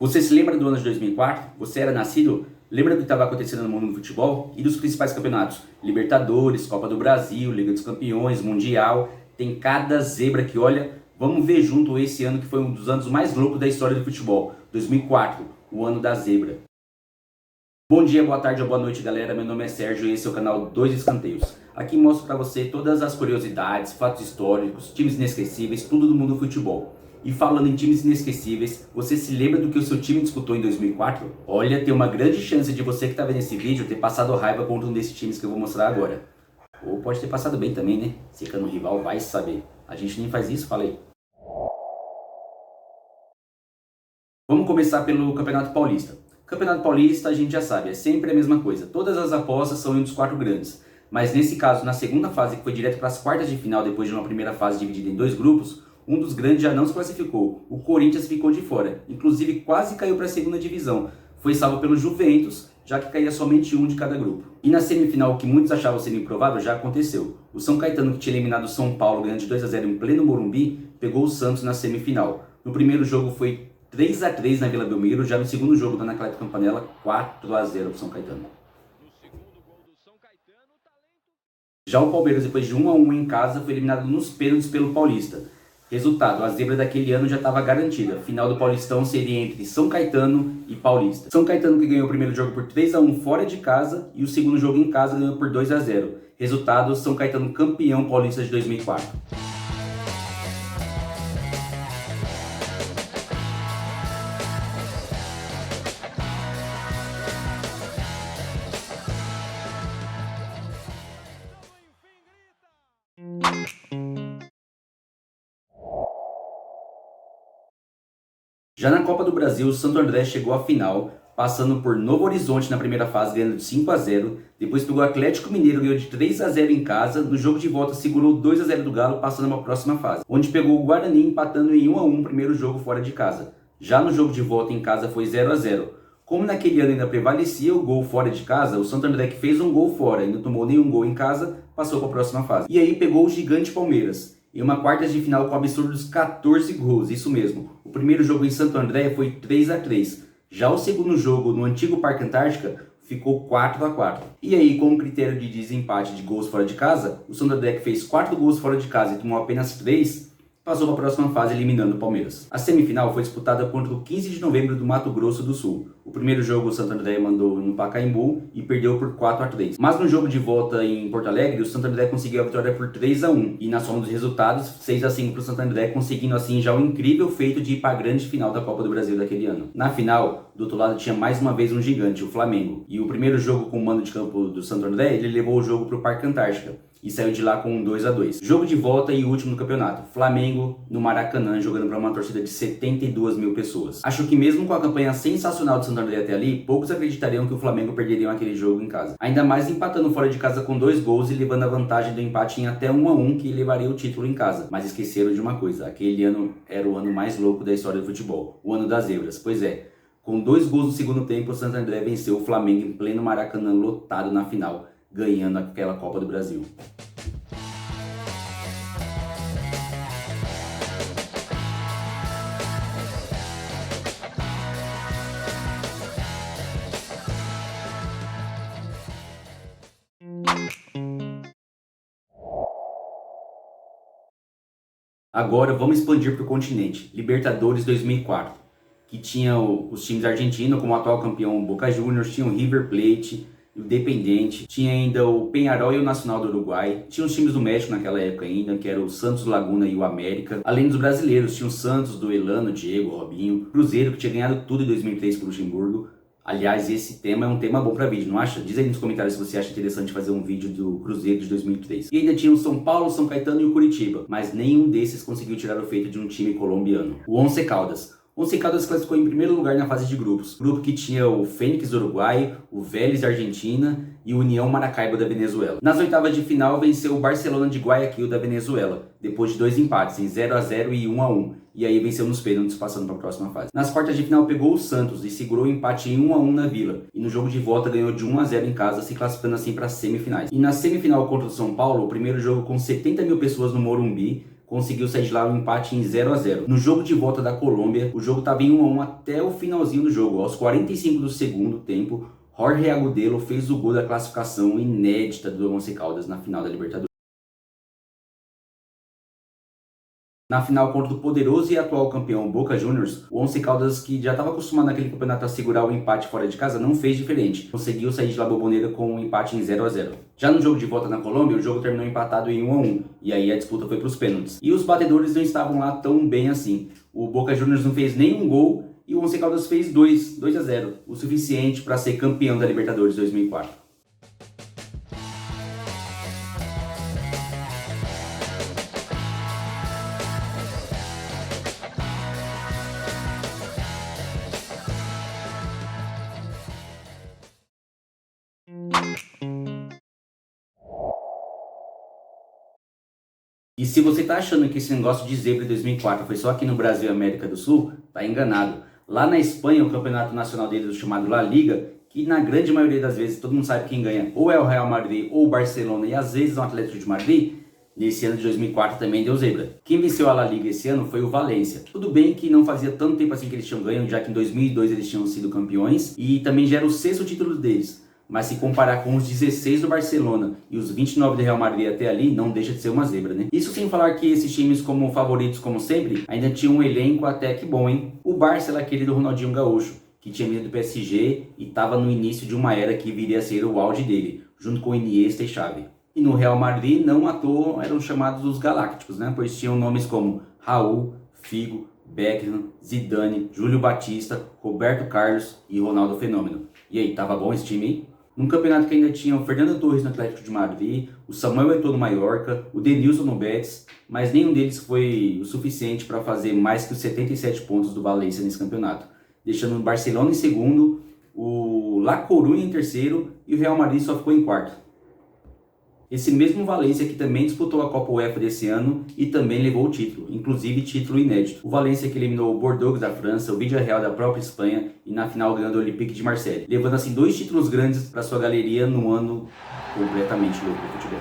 Você se lembra do ano de 2004? Você era nascido? Lembra do que estava acontecendo no mundo do futebol? E dos principais campeonatos? Libertadores, Copa do Brasil, Liga dos Campeões, Mundial. Tem cada zebra que, olha, vamos ver junto esse ano que foi um dos anos mais loucos da história do futebol. 2004, o ano da zebra. Bom dia, boa tarde ou boa noite, galera. Meu nome é Sérgio e esse é o canal Dois Escanteios. Aqui mostro para você todas as curiosidades, fatos históricos, times inesquecíveis, tudo do mundo do futebol. E falando em times inesquecíveis, você se lembra do que o seu time disputou em 2004? Olha, tem uma grande chance de você que está vendo esse vídeo ter passado raiva contra um desses times que eu vou mostrar agora. Ou pode ter passado bem também, né? Secando o rival, vai saber. A gente nem faz isso, fala aí. Vamos começar pelo Campeonato Paulista. Campeonato Paulista, a gente já sabe, é sempre a mesma coisa. Todas as apostas são em um dos 4 grandes. Mas nesse caso, na segunda fase, que foi direto para as quartas de final, depois de uma primeira fase dividida em 2 grupos, um dos grandes já não se classificou. O Corinthians ficou de fora. Inclusive, quase caiu para a segunda divisão. Foi salvo pelo Juventus, já que caía somente um de cada grupo. E na semifinal, o que muitos achavam ser improvável, já aconteceu. O São Caetano, que tinha eliminado o São Paulo ganhando de 2-0 em pleno Morumbi, pegou o Santos na semifinal. No primeiro jogo foi 3-3 na Vila Belmiro, já no segundo jogo da Anacleto Campanella, 4-0 para o São Caetano. Já o Palmeiras, depois de 1-1 em casa, foi eliminado nos pênaltis pelo Paulista. Resultado, a zebra daquele ano já estava garantida. A final do Paulistão seria entre São Caetano e Paulista. São Caetano que ganhou o primeiro jogo por 3-1 fora de casa e o segundo jogo em casa ganhou por 2-0. Resultado, São Caetano campeão paulista de 2004. Já na Copa do Brasil, o Santo André chegou à final, passando por Novo Horizonte na primeira fase, ganhando de 5-0. Depois pegou o Atlético Mineiro, ganhou de 3-0 em casa. No jogo de volta, segurou 2-0 do Galo, passando para a próxima fase, onde pegou o Guarani, empatando em 1-1 o primeiro jogo fora de casa. Já no jogo de volta em casa foi 0-0. Como naquele ano ainda prevalecia o gol fora de casa, o Santo André, que fez um gol fora e não tomou nenhum gol em casa, passou para a próxima fase. E aí pegou o gigante Palmeiras, em uma quartas de final com absurdos 14 gols, isso mesmo. O primeiro jogo em Santo André foi 3-3. Já o segundo jogo no antigo Parque Antártica ficou 4-4. E aí, com o critério de desempate de gols fora de casa, o Santo André, que fez 4 gols fora de casa e tomou apenas 3, passou para a próxima fase eliminando o Palmeiras. A semifinal foi disputada contra o 15 de novembro do Mato Grosso do Sul. O primeiro jogo o Santo André mandou no Pacaembu e perdeu por 4-3. Mas no jogo de volta em Porto Alegre, o Santo André conseguiu a vitória por 3-1. E na soma dos resultados, 6-5 para o Santo André, conseguindo assim já o incrível feito de ir para a grande final da Copa do Brasil daquele ano. Na final, do outro lado tinha mais uma vez um gigante, o Flamengo. E o primeiro jogo com o mando de campo do Santo André, ele levou o jogo para o Parque Antártica e saiu de lá com um 2-2. Jogo de volta e último no campeonato. Flamengo no Maracanã, jogando para uma torcida de 72 mil pessoas. Acho que mesmo com a campanha sensacional do Santo André até ali, poucos acreditariam que o Flamengo perderia aquele jogo em casa. Ainda mais empatando fora de casa com 2 gols e levando a vantagem do empate em até 1-1, que levaria o título em casa. Mas esqueceram de uma coisa, aquele ano era o ano mais louco da história do futebol. O ano das zebras. Pois é, com 2 gols no segundo tempo, o Santo André venceu o Flamengo em pleno Maracanã lotado na final, ganhando aquela Copa do Brasil. Agora vamos expandir para o continente. Libertadores 2004, que tinha os times argentinos como atual campeão Boca Juniors, tinha o River Plate, o Independiente, tinha ainda o Peñarol e o Nacional do Uruguai, tinha os times do México naquela época ainda, que era o Santos Laguna e o América. Além dos brasileiros, tinha o Santos do Elano, Diego, Robinho, Cruzeiro, que tinha ganhado tudo em 2003 por Luxemburgo. Aliás, esse tema é um tema bom para vídeo, não acha? Diz aí nos comentários se você acha interessante fazer um vídeo do Cruzeiro de 2003. E ainda tinha o São Paulo, São Caetano e o Curitiba, mas nenhum desses conseguiu tirar o feito de um time colombiano. O Once Caldas. O Once Caldas classificou em primeiro lugar na fase de grupos. Grupo que tinha o Fênix do Uruguai, o Vélez da Argentina e o União Maracaibo da Venezuela. Nas oitavas de final venceu o Barcelona de Guayaquil da Venezuela, depois de 2 empates, em 0-0 e 1-1. E aí venceu nos pênaltis, passando para a próxima fase. Nas quartas de final pegou o Santos e segurou o empate em 1-1 na Vila. E no jogo de volta ganhou de 1-0 em casa, se classificando assim para as semifinais. E na semifinal contra o São Paulo, o primeiro jogo com 70 mil pessoas no Morumbi, conseguiu sair de lá um empate em 0-0. No jogo de volta da Colômbia, o jogo estava em 1-1 até o finalzinho do jogo. Aos 45 do segundo tempo, Jorge Agudelo fez o gol da classificação inédita do Once Caldas na final da Libertadores. Na final contra o poderoso e atual campeão Boca Juniors, o Once Caldas, que já estava acostumado naquele campeonato a segurar o empate fora de casa, não fez diferente. Conseguiu sair de La Bombonera com um empate em 0-0. Já no jogo de volta na Colômbia, o jogo terminou empatado em 1-1, e aí a disputa foi para os pênaltis. E os batedores não estavam lá tão bem assim. O Boca Juniors não fez nenhum gol e o Once Caldas fez 2-0, o suficiente para ser campeão da Libertadores 2004. E se você tá achando que esse negócio de zebra de 2004 foi só aqui no Brasil e América do Sul, tá enganado. Lá na Espanha, o campeonato nacional deles, chamado La Liga, que na grande maioria das vezes todo mundo sabe quem ganha, ou é o Real Madrid ou o Barcelona, e às vezes o Atlético de Madrid, nesse ano de 2004 também deu zebra. Quem venceu a La Liga esse ano foi o Valência. Tudo bem que não fazia tanto tempo assim que eles tinham ganho, já que em 2002 eles tinham sido campeões, e também já era o sexto título deles. Mas se comparar com os 16 do Barcelona e os 29 do Real Madrid até ali, não deixa de ser uma zebra, né? Isso sem falar que esses times, como favoritos como sempre, ainda tinham um elenco até que bom, hein? O Barça era aquele do Ronaldinho Gaúcho, que tinha vindo do PSG e estava no início de uma era que viria a ser o auge dele, junto com Iniesta e Xavi. E no Real Madrid, não à toa, eram chamados os Galácticos, né? Pois tinham nomes como Raul, Figo, Beckham, Zidane, Júlio Batista, Roberto Carlos e Ronaldo Fenômeno. E aí, tava bom esse time aí? Num campeonato que ainda tinha o Fernando Torres no Atlético de Madrid, o Samuel Eto'o no Mallorca, o Denilson no Betis, mas nenhum deles foi o suficiente para fazer mais que os 77 pontos do Valência nesse campeonato, deixando o Barcelona em segundo, o La Coruña em terceiro e o Real Madrid só ficou em quarto. Esse mesmo Valência que também disputou a Copa UEFA desse ano e também levou o título, inclusive título inédito. O Valência que eliminou o Bordeaux da França, o Villarreal da própria Espanha e na final ganhando o Olympique de Marseille, levando assim 2 títulos grandes para sua galeria num ano completamente louco do futebol.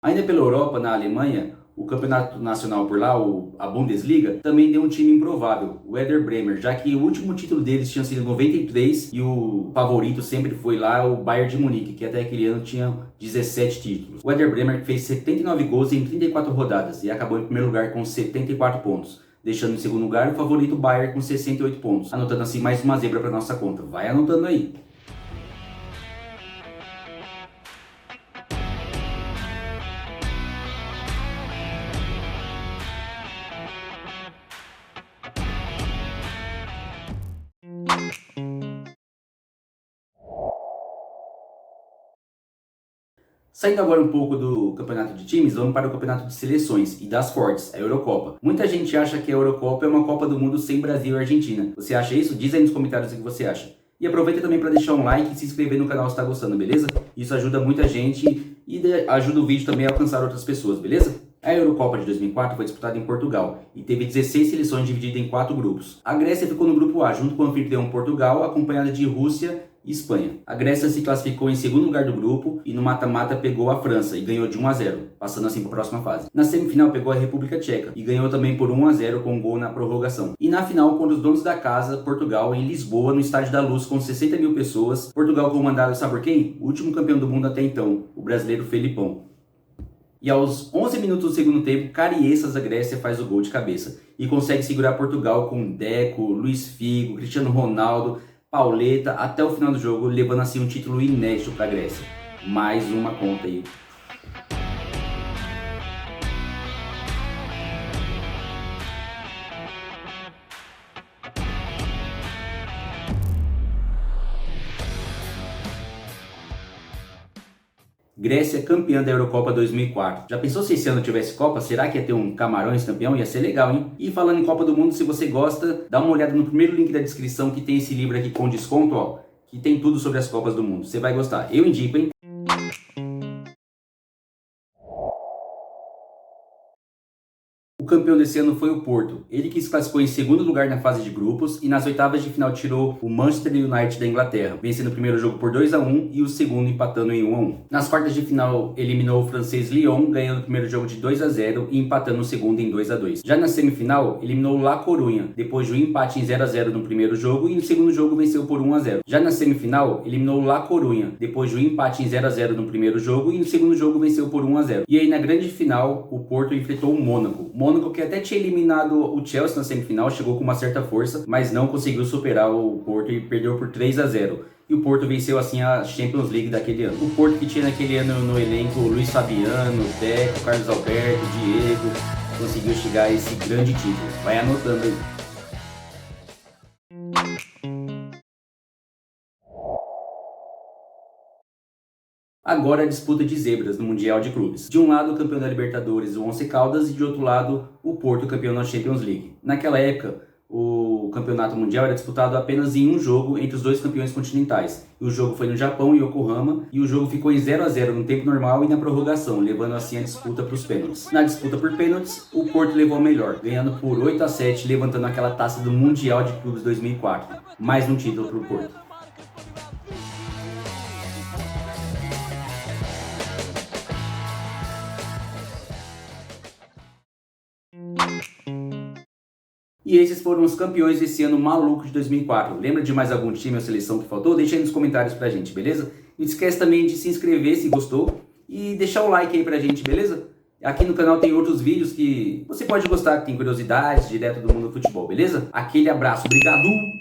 Ainda pela Europa, na Alemanha, o campeonato nacional por lá, a Bundesliga, também deu um time improvável, o Werder Bremer, já que o último título deles tinha sido em 93 e o favorito sempre foi lá o Bayern de Munique, que até aquele ano tinha 17 títulos. O Werder Bremer fez 79 gols em 34 rodadas e acabou em primeiro lugar com 74 pontos, deixando em segundo lugar o favorito Bayern com 68 pontos, anotando assim mais uma zebra para nossa conta. Vai anotando aí. Saindo agora um pouco do campeonato de times, vamos para o campeonato de seleções e das fortes, a Eurocopa. Muita gente acha que a Eurocopa é uma Copa do Mundo sem Brasil e Argentina. Você acha isso? Diz aí nos comentários o que você acha. E aproveita também para deixar um like e se inscrever no canal se está gostando, beleza? Isso ajuda muita gente e ajuda o vídeo também a alcançar outras pessoas, beleza? A Eurocopa de 2004 foi disputada em Portugal e teve 16 seleções divididas em 4 grupos. A Grécia ficou no grupo A, junto com o anfitrião Portugal, acompanhada de Rússia e Espanha. A Grécia se classificou em segundo lugar do grupo e no mata-mata pegou a França e ganhou de 1-0, passando assim para a próxima fase. Na semifinal pegou a República Tcheca e ganhou também por 1-0 com um gol na prorrogação. E na final contra os donos da casa, Portugal, em Lisboa, no Estádio da Luz, com 60 mil pessoas. Portugal comandado, sabe por quem? O último campeão do mundo até então, o brasileiro Felipão. E aos 11 minutos do segundo tempo, Kariessas da Grécia faz o gol de cabeça e consegue segurar Portugal com Deco, Luís Figo, Cristiano Ronaldo, Pauleta até o final do jogo, levando assim um título inédito para a Grécia. Mais uma conta aí. Grécia campeã da Eurocopa 2004. Já pensou se esse ano tivesse Copa? Será que ia ter um Camarões campeão? Ia ser legal, hein? E falando em Copa do Mundo, se você gosta, dá uma olhada no primeiro link da descrição que tem esse livro aqui com desconto, ó, que tem tudo sobre as Copas do Mundo. Você vai gostar. Eu indico, hein? O campeão desse ano foi o Porto, ele que se classificou em segundo lugar na fase de grupos e nas oitavas de final tirou o Manchester United da Inglaterra, vencendo o primeiro jogo por 2-1 e o segundo empatando em 1-1. Nas quartas de final eliminou o francês Lyon, ganhando o primeiro jogo de 2-0 e empatando o segundo em 2-2. Já na semifinal eliminou o La Coruña, depois de um empate em 0-0 no primeiro jogo e no segundo jogo venceu por 1-0. Já na semifinal eliminou o La Coruña, depois de um empate em 0-0 no primeiro jogo e no segundo jogo venceu por 1-0. E aí na grande final o Porto enfrentou o Mônaco. Mônaco que até tinha eliminado o Chelsea na semifinal, chegou com uma certa força, mas não conseguiu superar o Porto e perdeu por 3-0. E o Porto venceu assim a Champions League daquele ano. O Porto que tinha naquele ano no elenco Luiz Fabiano, Deco, Carlos Alberto, Diego, conseguiu chegar a esse grande título. Vai anotando aí. Agora a disputa de zebras no Mundial de Clubes. De um lado o campeão da Libertadores, o Once Caldas, e de outro lado o Porto, campeão da Champions League. Naquela época, o campeonato mundial era disputado apenas em um jogo entre os dois campeões continentais. O jogo foi no Japão, em Yokohama, e o jogo ficou em 0-0 no tempo normal e na prorrogação, levando assim a disputa para os pênaltis. Na disputa por pênaltis, o Porto levou a melhor, ganhando por 8-7, levantando aquela taça do Mundial de Clubes 2004. Mais um título para o Porto. E esses foram os campeões desse ano maluco de 2004. Lembra de mais algum time ou seleção que faltou? Deixa aí nos comentários pra gente, beleza? Não esquece também de se inscrever se gostou e deixar o like aí pra gente, beleza? Aqui no canal tem outros vídeos que você pode gostar, que tem curiosidades direto do mundo do futebol, beleza? Aquele abraço, obrigado!